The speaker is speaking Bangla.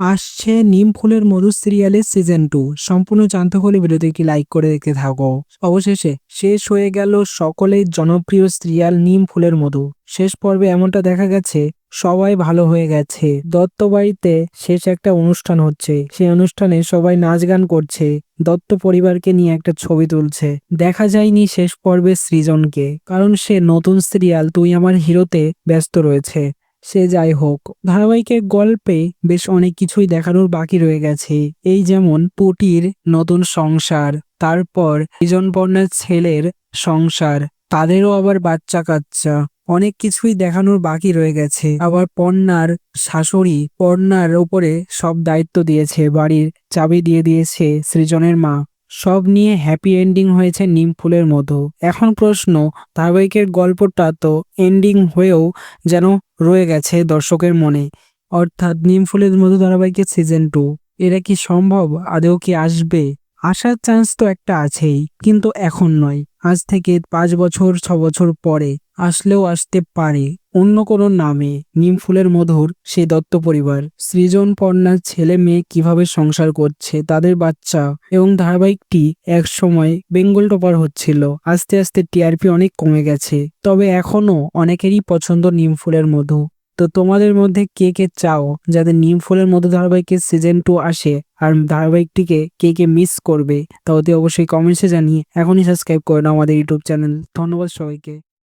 আসছে নিম ফুলের মধু সিরিয়ালের সিজন 2। সম্পূর্ণ জানতে হলে ভিডিওটিকে লাইক করে দেখতে থাকো। অবশেষে শেষ হয়ে গেল সকলের জনপ্রিয় সিরিয়াল নিম ফুলের মধু। শেষ পর্বে এমনটা দেখা গেছে সবাই ভালো হয়ে গেছে। দত্ত বাড়িতে শেষ একটা অনুষ্ঠান হচ্ছে, সেই অনুষ্ঠানে সবাই নাচ গান করছে, দত্ত পরিবারকে নিয়ে একটা ছবি তুলছে। দেখা যায়নি শেষ পর্বে সৃজনকে, কারণ সে নতুন সিরিয়াল তুই আমার হিরোতে ব্যস্ত রয়েছে। সে যাই হোক, ধারাবাহিকের গল্পে বেশ অনেক কিছুই দেখানোর বাকি রয়ে গেছে। এই যেমন পুটির নতুন সংসার, তারপর সৃজন পর্ণার ছেলের সংসার, তাদেরও আবার বাচ্চা কাচ্চা, অনেক কিছুই দেখানোর বাকি রয়ে গেছে। আবার পর্ণার শাশুড়ি পর্ণার উপরে সব দায়িত্ব দিয়েছে, বাড়ির চাবি দিয়ে দিয়েছে সৃজনের মা। সব নিয়ে হ্যাপি এন্ডিং হয়েছে নিম ফুলের মতো। এখন প্রশ্ন, ধারাবাহিকের গল্পটা তো এন্ডিং হয়েও যেন রয়ে গেছে দর্শকের মনে, অর্থাৎ নিম ফুলের মধু ধারাবাহিকের সিজন 2 এটা কি সম্ভব? আদৌ কি আসবে? আসার চান্স তো একটা আছেই, কিন্তু এখন নয়, আজ থেকে 5 বছর 6 বছর পরে আসলেও আসতে পারে অন্য কোনো নামে। নিম ফুলের মধুর সেই দত্ত পরিবার, সৃজন পর্ণার ছেলে মেয়ে কিভাবে সংসার করছে, তাদের বাচ্চা, এবং ধারাবাহিকটি এক সময় বেঙ্গল টপার হচ্ছিল। আস্তে আস্তে টিআরপি অনেক কমে গেছে, তবে এখনো অনেকেরই পছন্দ নিম ফুলের মধু। তো তোমাদের মধ্যে কে কে চাও যাতে নিম ফুলের মধু ধারাবাহিকের সিজন 2 আসে, আর ধারাবাহিকটিকে কে কে মিস করবে তা অতি অবশ্যই কমেন্টসে জানিয়ে এখনই সাবস্ক্রাইব করে নাও আমাদের ইউটিউব চ্যানেল। ধন্যবাদ সবাইকে।